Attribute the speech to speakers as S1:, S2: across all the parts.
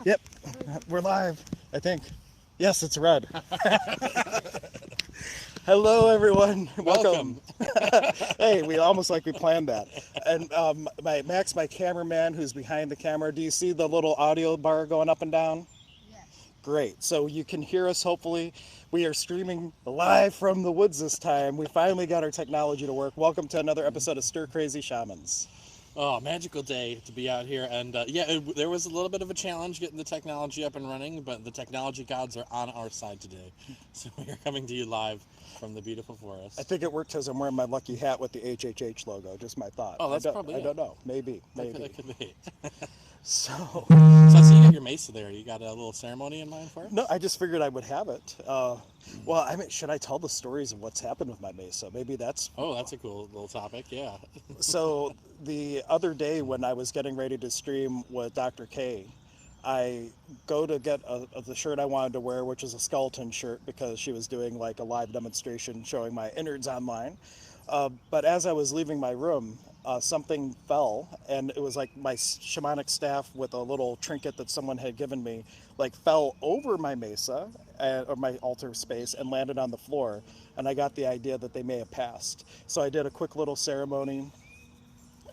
S1: Yep, we're live, I think. Yes, it's red. Hello, everyone.
S2: Welcome.
S1: Hey, we almost like we planned that. And Max, my cameraman, who's behind the camera, do you see the little audio bar going up and down? Great. So you can hear us, hopefully. We are streaming live from the woods this time. We finally got our technology to work. Welcome to another episode of Stir Crazy Shamans.
S2: Oh, magical day to be out here. And there was a little bit of a challenge getting the technology up and running, but the technology gods are on our side today. So we are coming to you live from the beautiful forest.
S1: I think it worked because I'm wearing my lucky hat with the HHH logo. Just my thought.
S2: Oh, that's probably
S1: I
S2: it.
S1: don't know. Maybe.
S2: That could be.
S1: So,
S2: So I see you got your Mesa there. You got a little ceremony in mind for it?
S1: no, I just figured I would have it. Well, I mean, should I tell the stories of what's happened with my Mesa? Maybe that's
S2: Oh, that's a cool little topic. Yeah.
S1: so. The other day when I was getting ready to stream with Dr. K, I go to get the shirt I wanted to wear, which is a skeleton shirt, because she was doing like a live demonstration showing my innards online. But as I was leaving my room, something fell, and it was like my shamanic staff with a little trinket that someone had given me, like fell over my mesa or my altar space and landed on the floor. And I got the idea that they may have passed. So I did a quick little ceremony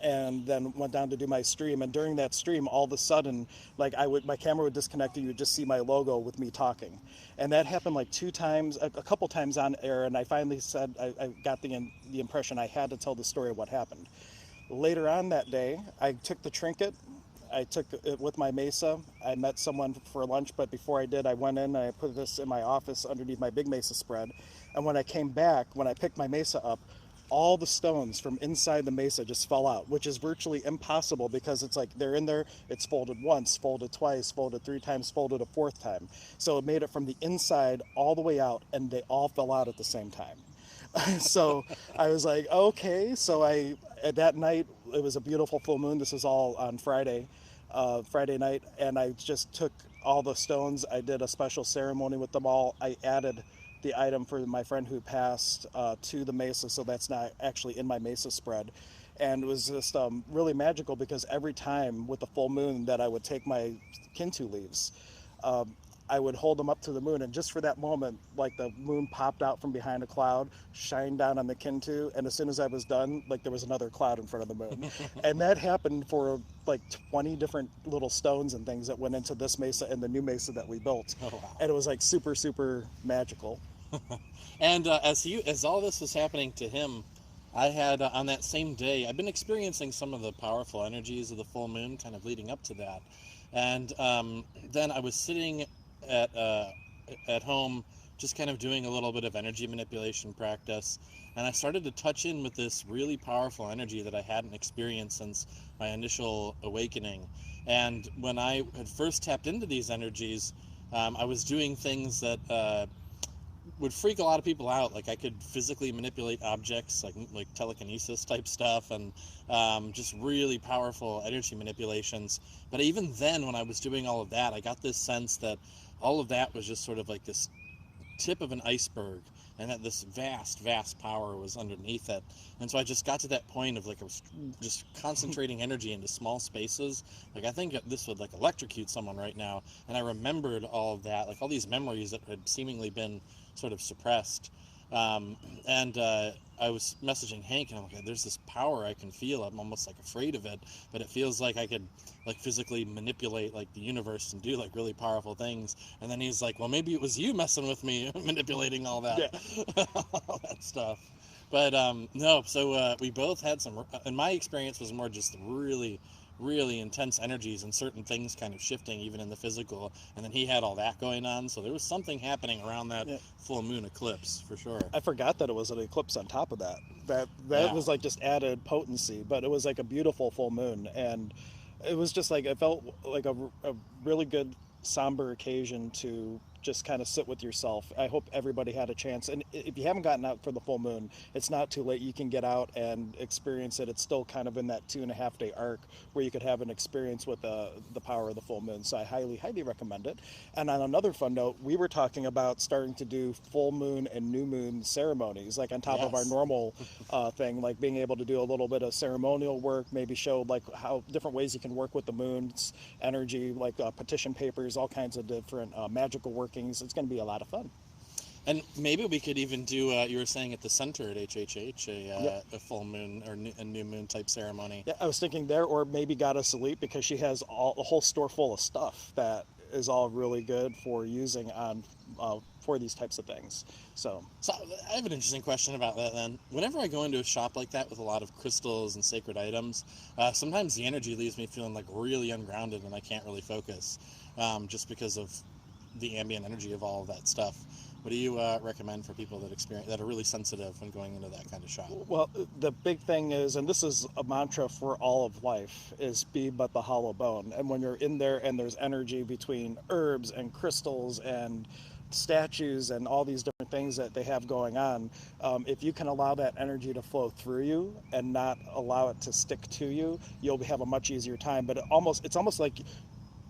S1: and then went down to do my stream. And during that stream, all of a sudden, like my camera would disconnect and you would just see my logo with me talking. And that happened like two times, a couple times on air. And I finally said, I got the impression I had to tell the story of what happened. Later on that day, I took the trinket. I took it with my Mesa. I met someone for lunch, but before I did, I went in and I put this in my office underneath my big Mesa spread. And when I came back, when I picked my Mesa up, all the stones from inside the Mesa just fell out, which is virtually impossible because it's like they're in there, it's folded once, folded twice, folded three times, folded a fourth time. So it made it from the inside all the way out, and they all fell out at the same time. So I was like, okay. So at that night, it was a beautiful full moon. This is all on Friday night, and I just took all the stones. I did a special ceremony with them all. I added the item for my friend who passed to the Mesa, so that's not actually in my Mesa spread. And it was just really magical because every time with the full moon that I would take my Kintu leaves, I would hold them up to the moon, and just for that moment, like the moon popped out from behind a cloud, shined down on the Kintu, and as soon as I was done, like there was another cloud in front of the moon. And that happened for like 20 different little stones and things that went into this Mesa and the new Mesa that we built.
S2: Oh, wow.
S1: And it was like super, super magical.
S2: And as all this was happening to him, I had on that same day, I've been experiencing some of the powerful energies of the full moon, kind of leading up to that. And then I was sitting at home, just kind of doing a little bit of energy manipulation practice, and I started to touch in with this really powerful energy that I hadn't experienced since my initial awakening. And when I had first tapped into these energies, I was doing things that would freak a lot of people out. Like I could physically manipulate objects, like telekinesis type stuff, and just really powerful energy manipulations. But even then, when I was doing all of that, I got this sense that all of that was just sort of like this tip of an iceberg, and that this vast power was underneath it. And so I just got to that point of like I was just concentrating energy into small spaces. Like I think this would like electrocute someone right now. And I remembered all of that, like all these memories that had seemingly been sort of suppressed. And I was messaging Hank, and I'm like, there's this power I can feel. I'm almost like afraid of it, but it feels like I could like physically manipulate like the universe and do like really powerful things. And then he's like, well, maybe it was you messing with me, manipulating all that, all that stuff. But no, so we both had some, and my experience was more just really intense energies and certain things kind of shifting even in the physical, and then he had all that going on, so there was something happening around that full moon eclipse for sure.
S1: I forgot that it was an eclipse on top of that was like just added potency, but it was like a beautiful full moon, and it was just like it felt like a really good somber occasion to just kind of sit with yourself. I hope everybody had a chance. And if you haven't gotten out for the full moon, it's not too late. You can get out and experience it. It's still kind of in that 2.5 day arc where you could have an experience with the power of the full moon. So I highly recommend it. And on another fun note, we were talking about starting to do full moon and new moon ceremonies, like on top of our
S2: Yes.
S1: normal thing, like being able to do a little bit of ceremonial work, maybe show like how different ways you can work with the moon's energy, like petition papers, all kinds of different magical workings. It's going to be a lot of fun.
S2: And maybe we could even do, you were saying at the center at HHH,
S1: Yep.
S2: a full moon or a new moon type ceremony.
S1: Yeah, I was thinking there, or maybe Goddess Elite, because she has a whole store full of stuff that is all really good for using on for these types of things. So
S2: So I have an interesting question about that then. Whenever I go into a shop like that with a lot of crystals and sacred items, sometimes the energy leaves me feeling like really ungrounded and I can't really focus just because of the ambient energy of all of that stuff. What do you recommend for people that are really sensitive when going into that kind of shop?
S1: well, the big thing is, and this is a mantra for all of life, is be but the hollow bone. And when you're in there and there's energy between herbs and crystals and statues and all these different things that they have going on, if you can allow that energy to flow through you and not allow it to stick to you, you'll have a much easier time. But it's almost like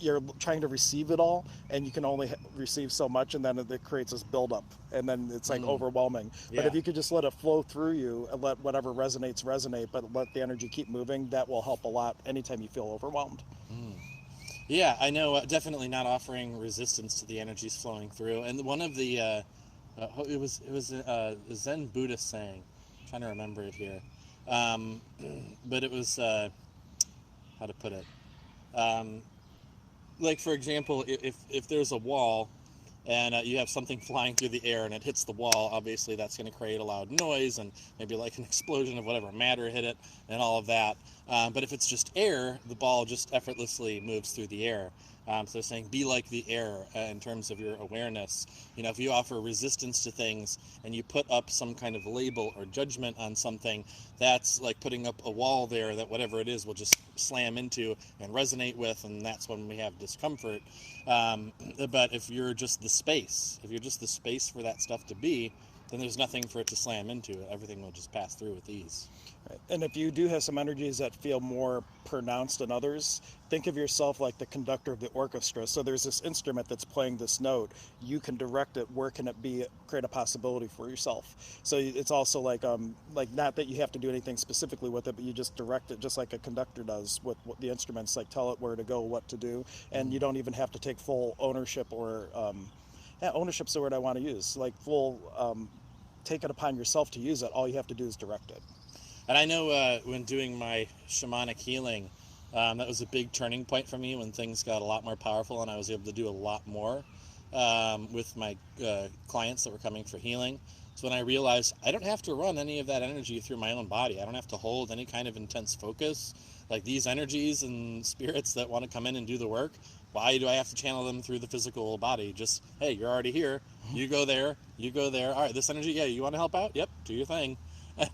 S1: you're trying to receive it all, and you can only receive so much, and then it creates this buildup, and then it's like overwhelming. But
S2: Yeah.
S1: if you could just let it flow through you and let whatever resonates resonate, but let the energy keep moving, that will help a lot anytime you feel overwhelmed.
S2: Yeah, I know. Definitely not offering resistance to the energies flowing through. And one of the, it was a Zen Buddhist saying. I'm trying to remember it here, but it was how to put it. Like for example, if there's a wall and you have something flying through the air and it hits the wall, obviously that's going to create a loud noise and maybe like an explosion of whatever matter hit it and all of that. But if it's just air, the ball just effortlessly moves through the air. So they're saying be like the air in terms of your awareness. You know, if you offer resistance to things and you put up some kind of label or judgment on something, that's like putting up a wall there that whatever it is will just slam into and resonate with, and that's when we have discomfort. But if you're just the space, for that stuff to be, then there's nothing for it to slam into. Everything will just pass through with ease.
S1: Right. And if you do have some energies that feel more pronounced than others, think of yourself like the conductor of the orchestra. So there's this instrument that's playing this note. You can direct it. Where can it be? Create a possibility for yourself. So it's also like not that you have to do anything specifically with it, but you just direct it, just like a conductor does with the instruments. Like tell it where to go, what to do, and you don't even have to take full ownership or ownership's the word I want to use. Like full. Take it upon yourself to use it. All you have to do is direct it.
S2: And I know when doing my shamanic healing, that was a big turning point for me when things got a lot more powerful and I was able to do a lot more with my clients that were coming for healing. So when I realized I don't have to run any of that energy through my own body. I don't have to hold any kind of intense focus. Like these energies and spirits that want to come in and do the work, why do I have to channel them through the physical body? Just, hey, you're already here. You go there. All right, this energy, yeah, you want to help out? Yep, do your thing. And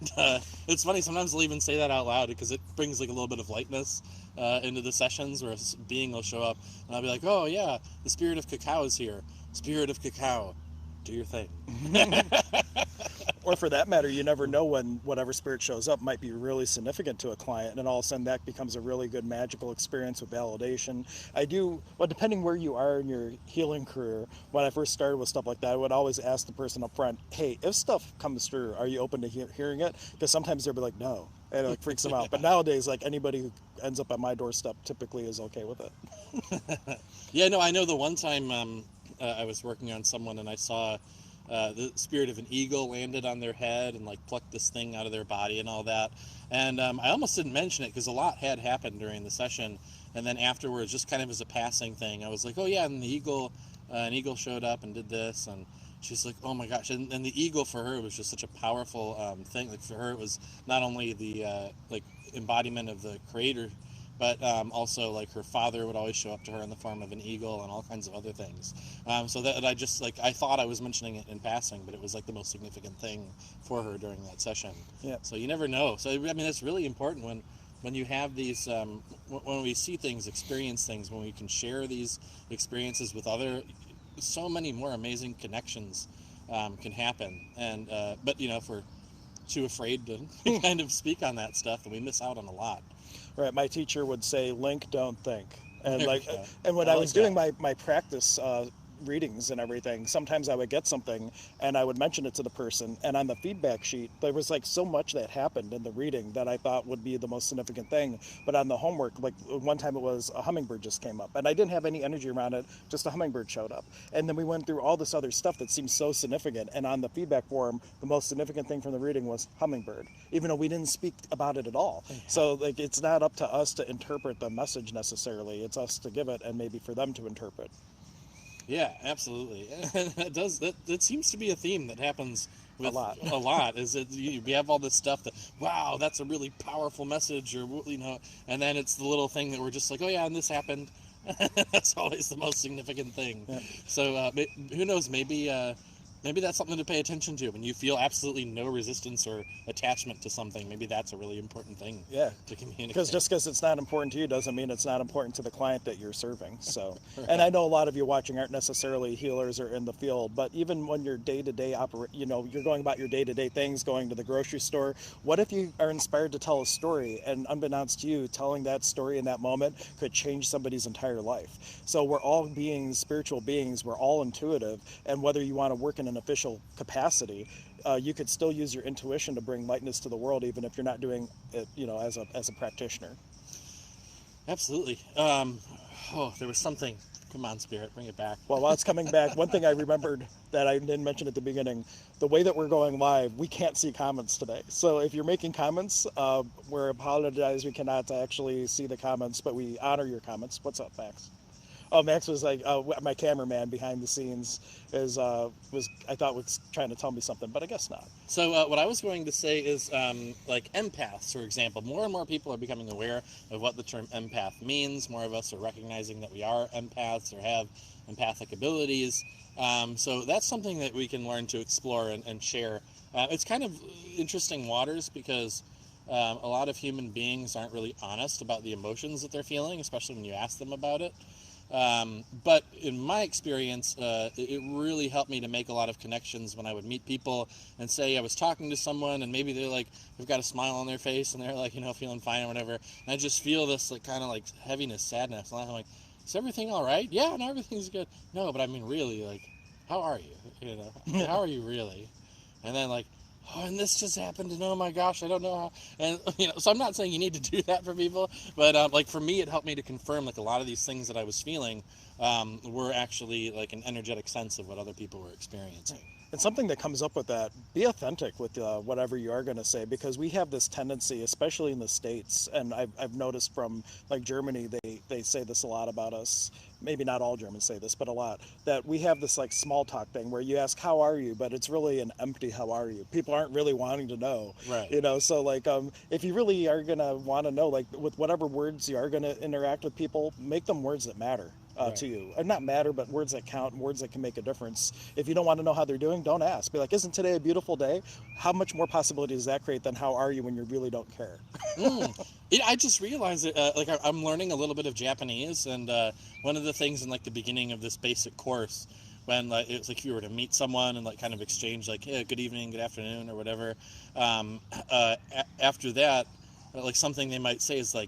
S2: it's funny, sometimes I'll even say that out loud because it brings like a little bit of lightness into the sessions where a being will show up and I'll be like, oh yeah, the spirit of cacao is here. Spirit of cacao, do your thing.
S1: Or for that matter, you never know when whatever spirit shows up might be really significant to a client, and all of a sudden that becomes a really good magical experience with validation. Depending where you are in your healing career, when I first started with stuff like that, I would always ask the person up front, hey, if stuff comes through, are you open to hearing it? Because sometimes they'll be like, no, and it like freaks them out. But nowadays, like anybody who ends up at my doorstep typically is okay with it.
S2: Yeah, no, I know the one time I was working on someone and I saw the spirit of an eagle landed on their head and like plucked this thing out of their body and all that. And I almost didn't mention it because a lot had happened during the session. And then afterwards, just kind of as a passing thing, I was like, oh yeah, and an eagle showed up and did this. And she's like, oh my gosh. And the eagle for her was just such a powerful thing. Like for her, it was not only the like embodiment of the creator, but also like her father would always show up to her in the form of an eagle and all kinds of other things. So that I just like, I thought I was mentioning it in passing, but it was like the most significant thing for her during that session.
S1: Yeah.
S2: So you never know. So I mean, it's really important when you have these, when we see things, experience things, when we can share these experiences with other so many more amazing connections can happen. And but if we're too afraid to kind of speak on that stuff, then we miss out on a lot.
S1: Right. My teacher would say, "Link, don't think." And
S2: There we
S1: like,
S2: go.
S1: and when
S2: I
S1: I
S2: like
S1: was doing
S2: that.
S1: my practice readings and everything, sometimes I would get something and I would mention it to the person. And on the feedback sheet, there was like so much that happened in the reading that I thought would be the most significant thing. But on the homework, like one time it was a hummingbird just came up, and I didn't have any energy around it. Just a hummingbird showed up, and then we went through all this other stuff that seemed so significant. And on the feedback form, the most significant thing from the reading was hummingbird, even though we didn't speak about it at all. So like, it's not up to us to interpret the message necessarily. It's us to give it, and maybe for them to interpret.
S2: Yeah, absolutely. And that seems to be a theme that happens
S1: A
S2: with
S1: lot.
S2: a lot. Is that we have all this stuff that, wow, that's a really powerful message, or and then it's the little thing that we're just like, oh yeah, and this happened. That's always the most significant thing.
S1: Yeah.
S2: So who knows? Maybe that's something to pay attention to when you feel absolutely no resistance or attachment to something. Maybe that's a really important thing
S1: Yeah.
S2: to communicate.
S1: Because just because it's not important to you doesn't mean it's not important to the client that you're serving. So,
S2: Right.
S1: and I know a lot of you watching aren't necessarily healers or in the field, but even when you're day to day you're going about your day to day things, going to the grocery store. What if you are inspired to tell a story, and unbeknownst to you, telling that story in that moment could change somebody's entire life? So we're all beings, spiritual beings. We're all intuitive, and whether you want to work in an official capacity, you could still use your intuition to bring lightness to the world, even if you're not doing it, as a practitioner.
S2: Absolutely. There was something. Come on, Spirit, bring it back.
S1: Well, while it's coming back, one thing I remembered that I didn't mention at the beginning, the way that we're going live, we can't see comments today. So if you're making comments, we're apologize we cannot actually see the comments, but we honor your comments. What's up, Max? Oh, Max was like, my cameraman behind the scenes was I thought was trying to tell me something, but I guess not.
S2: So what I was going to say is, like empaths, for example, more and more people are becoming aware of what the term empath means. More of us are recognizing that we are empaths or have empathic abilities. So that's something that we can learn to explore and share. It's kind of interesting waters because a lot of human beings aren't really honest about the emotions that they're feeling, especially when you ask them about it. But in my experience, it really helped me to make a lot of connections when I would meet people and say I was talking to someone and maybe they've got a smile on their face and they're like, feeling fine or whatever. And I just feel this kind of heaviness, sadness. And I'm like, is everything all right? Yeah, no, everything's good. No, but I mean, really, how are you? How are you really? And then oh, and this just happened, and oh my gosh, I don't know how. And so I'm not saying you need to do that for people, but for me, it helped me to confirm a lot of these things that I was feeling were actually an energetic sense of what other people were experiencing.
S1: And something that comes up with that, be authentic with whatever you are going to say, because we have this tendency, especially in the States, and I've noticed from Germany, they say this a lot about us. Maybe not all Germans say this, but a lot, that we have this small talk thing where you ask, how are you? But it's really an empty, how are you? People aren't really wanting to know.
S2: Right.
S1: So if you really are going to want to know, with whatever words you are going to interact with people, make them words that matter.
S2: Right.
S1: To you, not matter, but words that count and words that can make a difference. If you don't want to know how they're doing, don't ask. Be like, isn't today a beautiful day? How much more possibility does that create than how are you when you really don't care?
S2: I just realized that I'm learning a little bit of Japanese, and one of the things in the beginning of this basic course, when it's if you were to meet someone and kind of exchange hey, good evening, good afternoon, or whatever, after that, something they might say is ii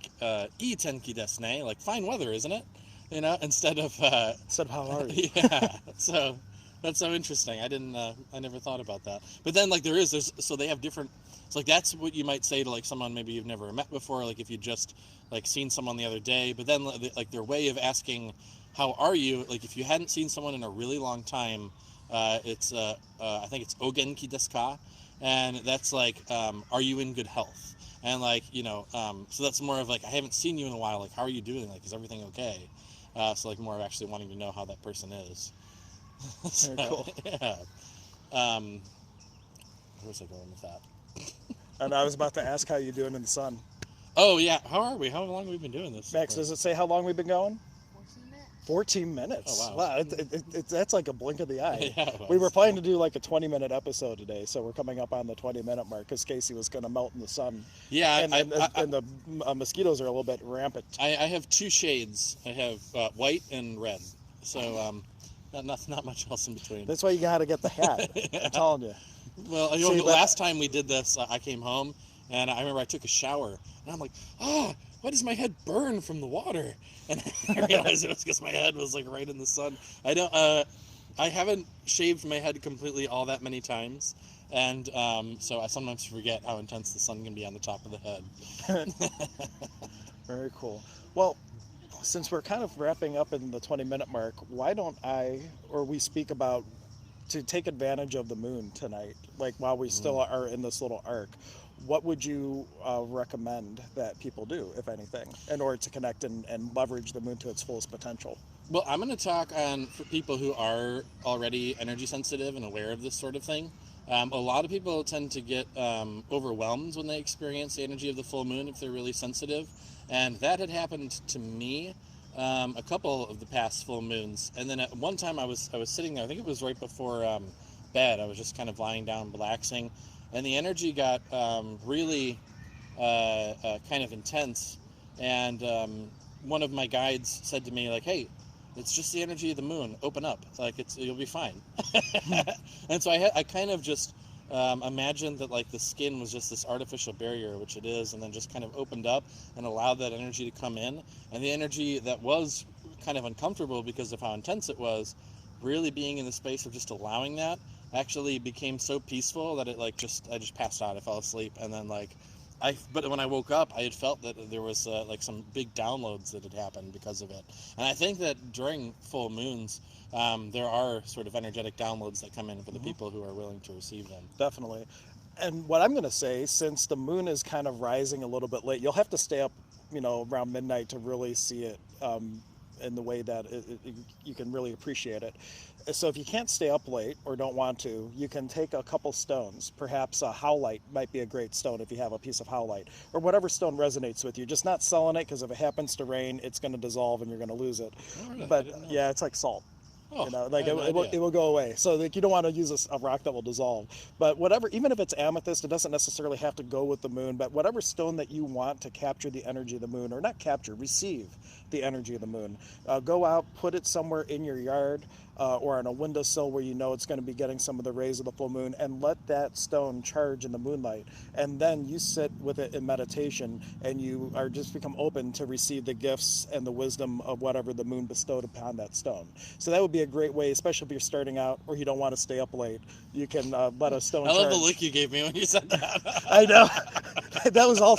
S2: tenki desu ne, fine weather, isn't it? Instead of
S1: how are you?
S2: Yeah. So that's so interesting. I never thought about that. But then so they have different. It's that's what you might say to someone maybe you've never met before. If you just seen someone the other day. But then their way of asking, how are you? If you hadn't seen someone in a really long time, it's I think it's ogenki desu ka, and that's are you in good health? And so that's more of I haven't seen you in a while. How are you doing? Is everything okay? So more of actually wanting to know how that person is. So,
S1: Very cool.
S2: Yeah. Where was I going with that?
S1: And I was about to ask how you doing in the sun.
S2: Oh yeah, how are we? How long have we been doing this?
S1: Max, does it say how long we've been going?
S3: 14 minutes.
S1: 14 minutes.
S2: Oh, wow.
S1: That's like a blink of the eye.
S2: Yeah,
S1: We were planning to do a 20-minute episode today, so we're coming up on the 20-minute mark because Casey was going to melt in the sun.
S2: Yeah,
S1: and the mosquitoes are a little bit rampant.
S2: I have two shades. I have white and red. So Not much else in between.
S1: That's why you got to get the hat. I'm telling you.
S2: Well,
S1: See,
S2: last time we did this, I came home, and I remember I took a shower, and I'm like, why does my head burn from the water? And I realized it was because my head was like right in the sun. I haven't shaved my head completely all that many times, and so I sometimes forget how intense the sun can be on the top of the head.
S1: Very cool. Well, since we're kind of wrapping up in the 20-minute mark, why don't we speak about to take advantage of the moon tonight, like while we still are in this little arc, what would you recommend that people do, if anything, in order to connect and leverage the moon to its fullest potential?
S2: Well, I'm going to talk for people who are already energy sensitive and aware of this sort of thing. A lot of people tend to get overwhelmed when they experience the energy of the full moon if they're really sensitive. And that had happened to me a couple of the past full moons. And then at one time I was sitting there, I think it was right before bed. I was just kind of lying down, relaxing. And the energy got really kind of intense. And one of my guides said to me, like, hey, it's just the energy of the moon. Open up. Like, you'll be fine. And so I kind of just imagined that like the skin was just this artificial barrier, which it is, and then just kind of opened up and allowed that energy to come in. And the energy that was kind of uncomfortable because of how intense it was, really being in the space of just allowing that, actually became so peaceful that I just passed out. I fell asleep, and then but when I woke up, I had felt that there was like some big downloads that had happened because of it. And I think that during full moons, there are sort of energetic downloads that come in for the people who are willing to receive them.
S1: Definitely. And what I'm going to say, since the moon is kind of rising a little bit late, you'll have to stay up, around midnight to really see it in the way that you can really appreciate it. So if you can't stay up late or don't want to, you can take a couple stones. Perhaps a howlite might be a great stone if you have a piece of howlite, or whatever stone resonates with you. Just not selling it, because if it happens to rain, it's going to dissolve and you're going to lose it.
S2: Oh, really?
S1: But yeah, it's like salt.
S2: Oh,
S1: It will go away. So you don't want to use a rock that will dissolve. But whatever, even if it's amethyst, it doesn't necessarily have to go with the moon. But whatever stone that you want to capture the energy of the moon, or not capture, receive the energy of the moon, go out, put it somewhere in your yard or on a windowsill where you know it's going to be getting some of the rays of the full moon, and let that stone charge in the moonlight. And then you sit with it in meditation, and you are just become open to receive the gifts and the wisdom of whatever the moon bestowed upon that stone. So that would be a great way, especially if you're starting out or you don't want to stay up late. You can let a stone charge.
S2: I love the look you gave me when you said that.
S1: I know. That was all